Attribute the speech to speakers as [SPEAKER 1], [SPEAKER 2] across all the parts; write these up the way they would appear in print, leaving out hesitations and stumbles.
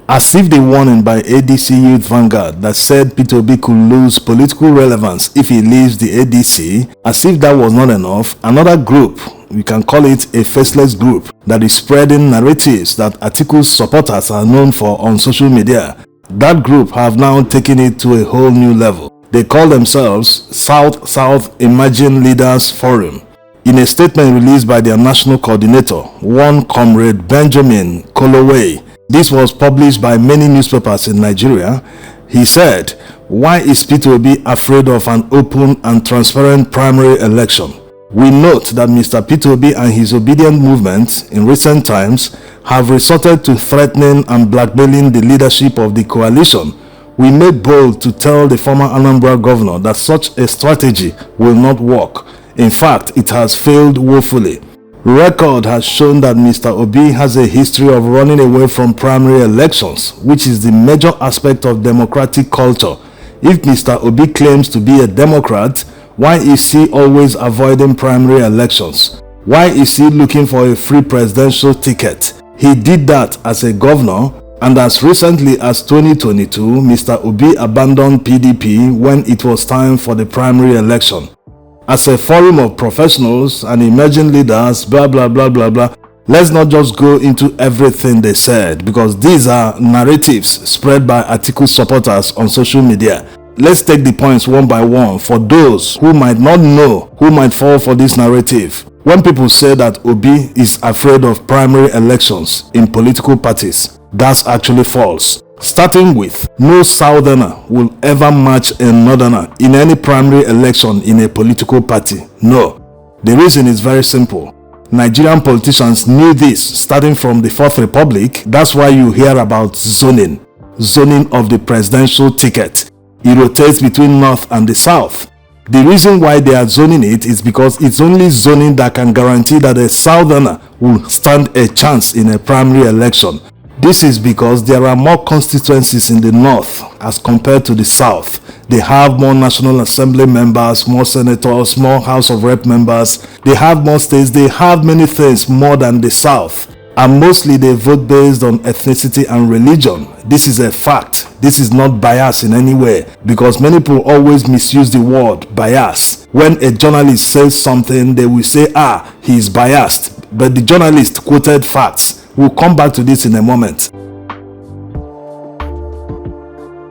[SPEAKER 1] As if the warning by ADC Youth Vanguard that said Peter Obi could lose political relevance if he leaves the ADC, as if that was not enough, another group, we can call it a faceless group, that is spreading narratives that Atiku's supporters are known for on social media. That group have now taken it to a whole new level. They call themselves South Emerging Leaders Forum. In a statement released by their national coordinator, one Comrade Benjamin Koloway, this was published by many newspapers in Nigeria, he said, "Why is Peter Obi afraid of an open and transparent primary election? We note that Mr. Peter Obi and his obedient movement in recent times have resorted to threatening and blackmailing the leadership of the coalition. We made bold to tell the former Anambra governor that such a strategy will not work. In fact, it has failed woefully. Record has shown that Mr. Obi has a history of running away from primary elections, which is the major aspect of democratic culture. If Mr. Obi claims to be a Democrat, why is he always avoiding primary elections? Why is he looking for a free presidential ticket? He did that as a governor, and as recently as 2022, Mr. Obi abandoned PDP when it was time for the primary election. As a forum of professionals and emerging leaders, blah blah blah blah blah, let's not just go into everything they said, because these are narratives spread by Atiku supporters on social media. Let's take the points one by one for those who might not know, who might fall for this narrative. When people say that Obi is afraid of primary elections in political parties, that's actually false. Starting with, no Southerner will ever match a Northerner in any primary election in a political party. No. The reason is very simple. Nigerian politicians knew this starting from the Fourth Republic. That's why you hear about zoning of the presidential ticket. It rotates between North and the South. The reason why they are zoning it is because it's only zoning that can guarantee that a Southerner will stand a chance in a primary election. This is because there are more constituencies in the North as compared to the South. They have more National Assembly members, more senators, more House of Rep members. They have more states. They have many things more than the South. And mostly they vote based on ethnicity and religion. This is a fact. This is not bias in any way, because many people always misuse the word bias. When a journalist says something, they will say, he is biased. But the journalist quoted facts. We'll come back to this in a moment.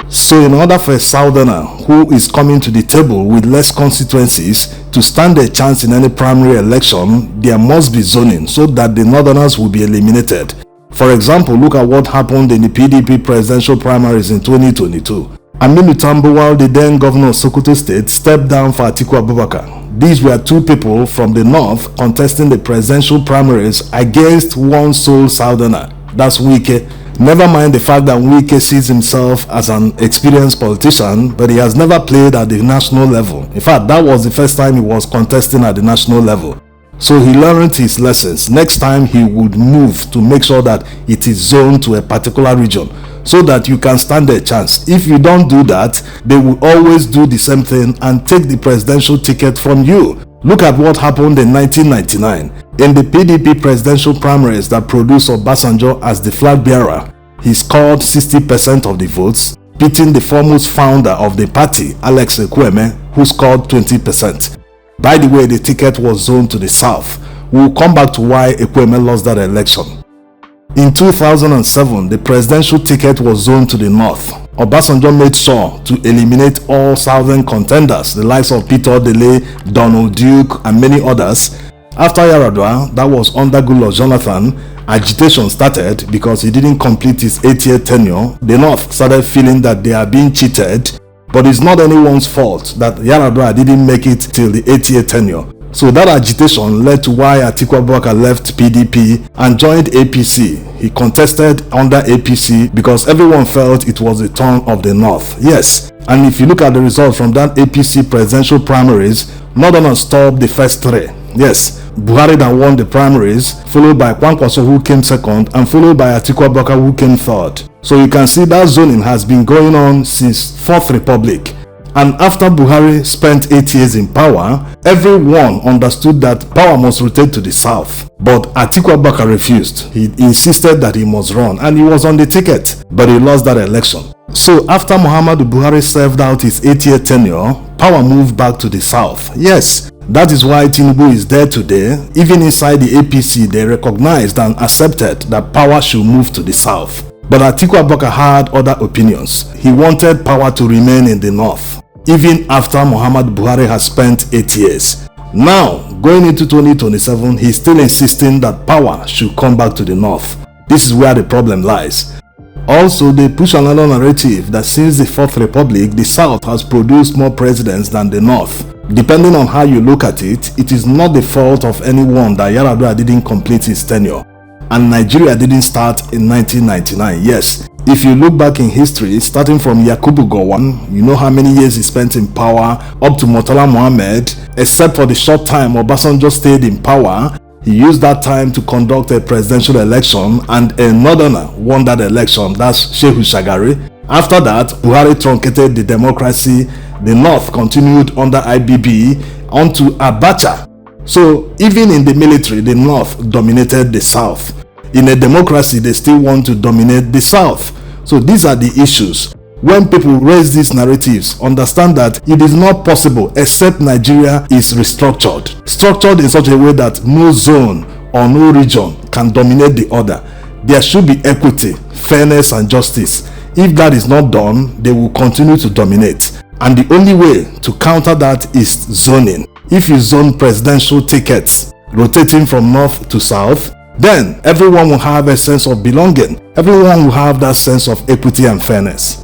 [SPEAKER 1] So in order for a Southerner who is coming to the table with less constituencies to stand a chance in any primary election, there must be zoning so that the Northerners will be eliminated. For example, look at what happened in the PDP presidential primaries in 2022. Aminu Tambuwal, the then governor of Sokoto State, stepped down for Atiku Abubakar. These were two people from the north contesting the presidential primaries against one sole Southerner. That's Wike. Never mind the fact that Wike sees himself as an experienced politician, but he has never played at the national level. In fact, that was the first time he was contesting at the national level. So he learned his lessons. Next time he would move to make sure that it is zoned to a particular region, so that you can stand a chance. If you don't do that, they will always do the same thing and take the presidential ticket from you. Look at what happened in 1999. In the PDP presidential primaries that produced Obasanjo as the flag bearer, he scored 60% of the votes, beating the foremost founder of the party, Alex Ekwueme, who scored 20%. By the way, the ticket was zoned to the south. We'll come back to why Ekwueme lost that election. In 2007, the presidential ticket was zoned to the north. Obasanjo made sure to eliminate all southern contenders, the likes of Peter Odele, Donald Duke, and many others. After Yaradua, that was under Goodluck Jonathan, agitation started because he didn't complete his 8-year tenure. The north started feeling that they are being cheated, but it's not anyone's fault that Yaradua didn't make it till the 8-year tenure. So that agitation led to why Atiku Abubakar left PDP and joined APC. He contested under APC because everyone felt it was the turn of the North. Yes, and if you look at the results from that APC presidential primaries, Northerners stopped the first three. Yes, Buhari that won the primaries, followed by Kwankwaso who came second, and followed by Atiku Abubakar who came third. So you can see that zoning has been going on since Fourth Republic. And after Buhari spent 8 years in power, everyone understood that power must rotate to the south. But Atiku Abubakar refused. He insisted that he must run, and he was on the ticket, but he lost that election. So after Muhammadu Buhari served out his 8-year tenure, power moved back to the south. Yes, that is why Tinubu is there today. Even inside the APC, they recognized and accepted that power should move to the south. But Atiku Abubakar had other opinions. He wanted power to remain in the north, even after Muhammadu Buhari has spent 8 years. Now, going into 2027, he's still insisting that power should come back to the north. This is where the problem lies. Also, they push another narrative that since the Fourth Republic, the South has produced more presidents than the North. Depending on how you look at it, it is not the fault of anyone that Yar'Adua didn't complete his tenure. And Nigeria didn't start in 1999. Yes, if you look back in history, starting from Yakubu Gowon, you know how many years he spent in power, up to Murtala Mohammed. Except for the short time Obasanjo stayed in power, he used that time to conduct a presidential election, and a northerner won that election, that's Shehu Shagari. After that, Buhari truncated the democracy. The North continued under IBB onto Abacha. So even in the military, the North dominated the South. In a democracy, they still want to dominate the South. So these are the issues. When people raise these narratives, understand that it is not possible except Nigeria is restructured. Structured in such a way that no zone or no region can dominate the other. There should be equity, fairness and justice. If that is not done, they will continue to dominate. And the only way to counter that is zoning. If you zone presidential tickets rotating from north to south, then everyone will have a sense of belonging. Everyone will have that sense of equity and fairness.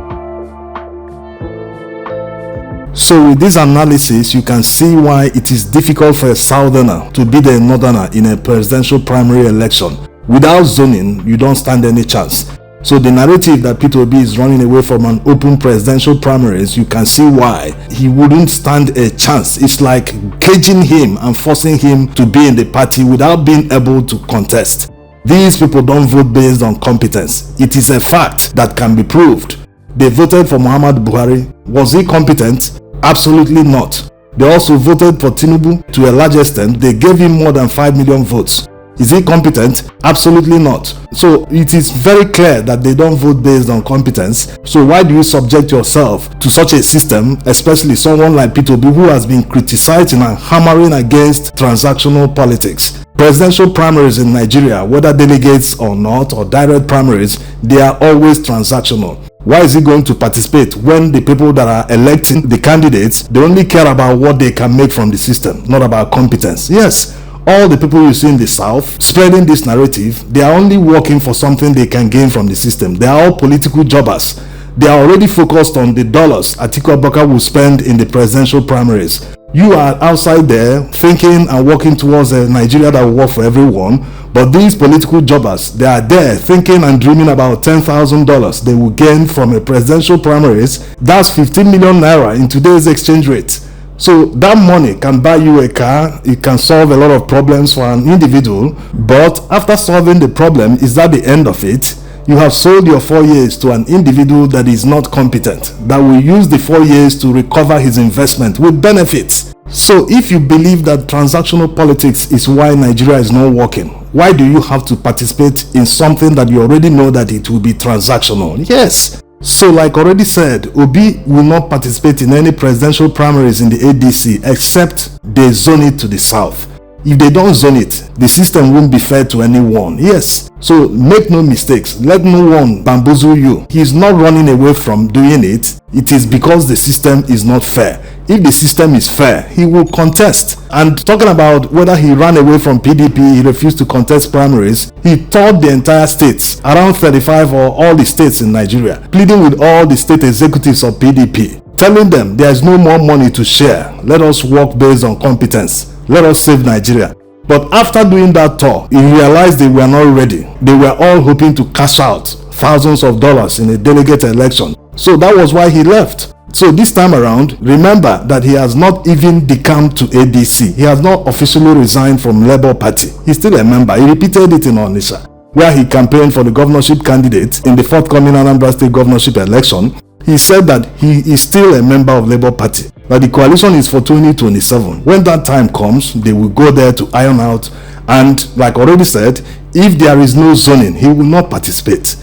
[SPEAKER 1] So with this analysis, you can see why it is difficult for a southerner to beat a northerner in a presidential primary election. Without zoning, you don't stand any chance. So the narrative that Peter Obi is running away from an open presidential primaries, you can see why he wouldn't stand a chance. It's like caging him and forcing him to be in the party without being able to contest. These people don't vote based on competence. It is a fact that can be proved. They voted for Muhammadu Buhari. Was he competent? Absolutely not. They also voted for Tinubu to a large extent. They gave him more than 5 million votes. Is he competent? Absolutely not. So it is very clear that they don't vote based on competence. So why do you subject yourself to such a system, especially someone like Peter Obi, who has been criticizing and hammering against transactional politics? Presidential primaries in Nigeria, whether delegates or not, or direct primaries, they are always transactional. Why is he going to participate when the people that are electing the candidates, they only care about what they can make from the system, not about competence? Yes. All the people you see in the South spreading this narrative, they are only working for something they can gain from the system. They are all political jobbers. They are already focused on the dollars Atiku Abubakar will spend in the presidential primaries. You are outside there thinking and working towards a Nigeria that will work for everyone. But these political jobbers, they are there thinking and dreaming about $10,000 they will gain from a presidential primaries. That's 15 million naira in today's exchange rate. So that money can buy you a car, it can solve a lot of problems for an individual, but after solving the problem, is that the end of it? You have sold your 4 years to an individual that is not competent, that will use the 4 years to recover his investment with benefits. So if you believe that transactional politics is why Nigeria is not working, why do you have to participate in something that you already know that it will be transactional? Yes. So like already said, Obi will not participate in any presidential primaries in the ADC except they zone it to the south. If they don't zone it, the system won't be fair to anyone. Yes. So make no mistakes. Let no one bamboozle you. He is not running away from doing it. It is because the system is not fair. If the system is fair, he will contest. And talking about whether he ran away from PDP, he refused to contest primaries, he told the entire states, around 35 or all the states in Nigeria, pleading with all the state executives of PDP, telling them there is no more money to share. Let us work based on competence. Let us save Nigeria. But after doing that tour, he realized they were not ready. They were all hoping to cash out thousands of dollars in a delegate election. So that was why he left. So this time around, remember that he has not even decamped to ADC. He has not officially resigned from Labour Party. He's still a member. He repeated it in Onitsha, where he campaigned for the governorship candidate in the forthcoming Anambra State governorship election. he said that he is still a member of Labour Party, that the coalition is for 2027. When that time comes, they will go there to iron out, and like already said, if there is no zoning, he will not participate.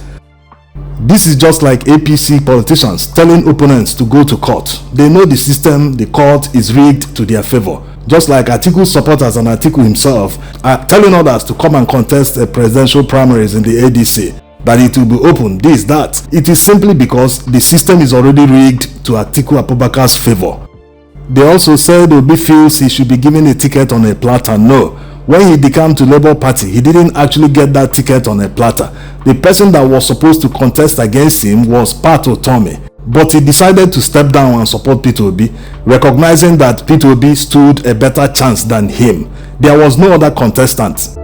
[SPEAKER 1] This is just like APC politicians telling opponents to go to court. They know the system, the court is rigged to their favor. Just like Atiku supporters and Atiku himself are telling others to come and contest a presidential primaries in the ADC, that it will be open, this, that. It is simply because the system is already rigged to Atiku Abubakar's favor. They also said Obi feels he should be given a ticket on a platter. No. When he decamped to Labour Party, he didn't actually get that ticket on a platter. The person that was supposed to contest against him was Pat Otomi, but he decided to step down and support Peter Obi, recognizing that Peter Obi stood a better chance than him. There was no other contestant.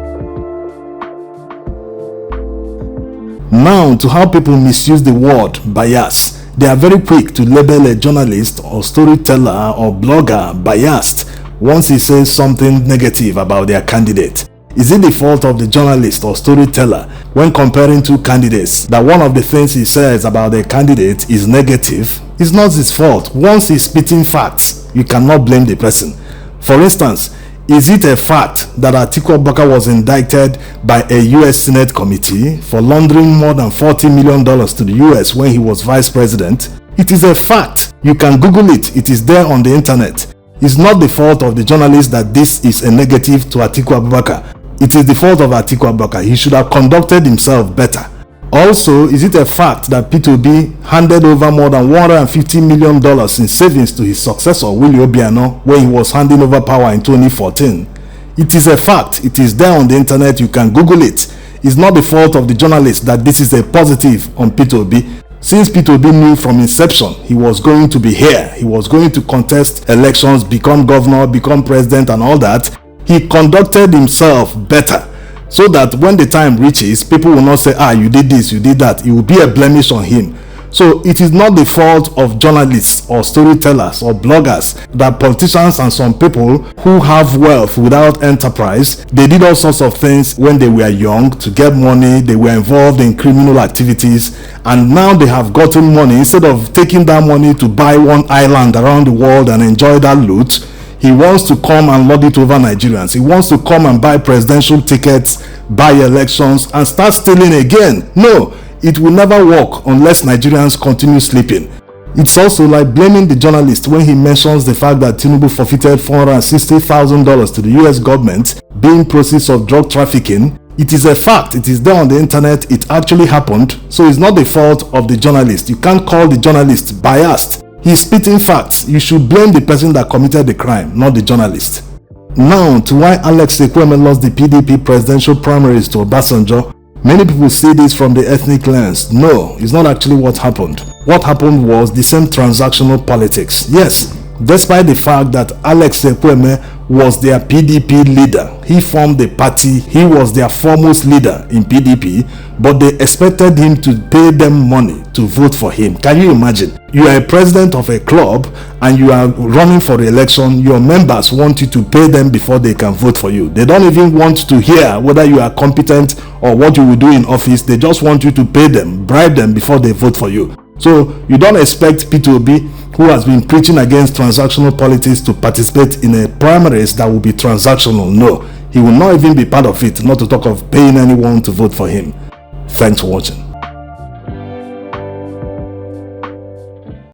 [SPEAKER 1] Now, to how people misuse the word bias. They are very quick to label a journalist or storyteller or blogger biased once he says something negative about their candidate. Is it the fault of the journalist or storyteller when comparing two candidates that one of the things he says about their candidate is negative? It's not his fault. Once he's spitting facts, you cannot blame the person. For instance, is it a fact that Atiku Abubakar was indicted by a US Senate committee for laundering more than $40 million to the US when he was vice president? It is a fact. You can Google it. It is there on the internet. It's not the fault of the journalist that this is a negative to Atiku Abubakar. It is the fault of Atiku Abubakar. He should have conducted himself better. Also, is it a fact that Peter Obi handed over more than $150 million in savings to his successor, Willie Obiano, when he was handing over power in 2014? It is a fact. It is there on the internet. You can Google it. It's not the fault of the journalist that this is a positive on Peter Obi. Since Peter Obi knew from inception he was going to be here, he was going to contest elections, become governor, become president and all that, he conducted himself better, so that when the time reaches, people will not say, you did this, you did that. It will be a blemish on him. So it is not the fault of journalists or storytellers or bloggers that politicians and some people who have wealth without enterprise, they did all sorts of things when they were young to get money, they were involved in criminal activities, and now they have gotten money. Instead of taking that money to buy one island around the world and enjoy that loot, he wants to come and lord it over Nigerians. He wants to come and buy presidential tickets, buy elections, and start stealing again. No, it will never work unless Nigerians continue sleeping. It's also like blaming the journalist when he mentions the fact that Tinubu forfeited $460,000 to the US government being process of drug trafficking. It is a fact. It is there on the internet. It actually happened. So it's not the fault of the journalist. You can't call the journalist biased. He's spitting facts. You should blame the person that committed the crime, not the journalist. Now, to why Alex Ekwueme lost the PDP presidential primaries to Obasanjo, many people see this from the ethnic lens. No, it's not actually what happened. What happened was the same transactional politics. Yes, despite the fact that Alex Ekwueme was their PDP leader, he formed the party, he was their foremost leader in PDP, but they expected him to pay them money to vote for him. Can you imagine? You are a president of a club and you are running for the election. Your members want you to pay them before they can vote for you. They don't even want to hear whether you are competent or what you will do in office. They just want you to pay them, bribe them before they vote for you. So you don't expect Peter Obi, who has been preaching against transactional politics, to participate in a primaries that will be transactional. No, he will not even be part of it, not to talk of paying anyone to vote for him. Thanks for watching.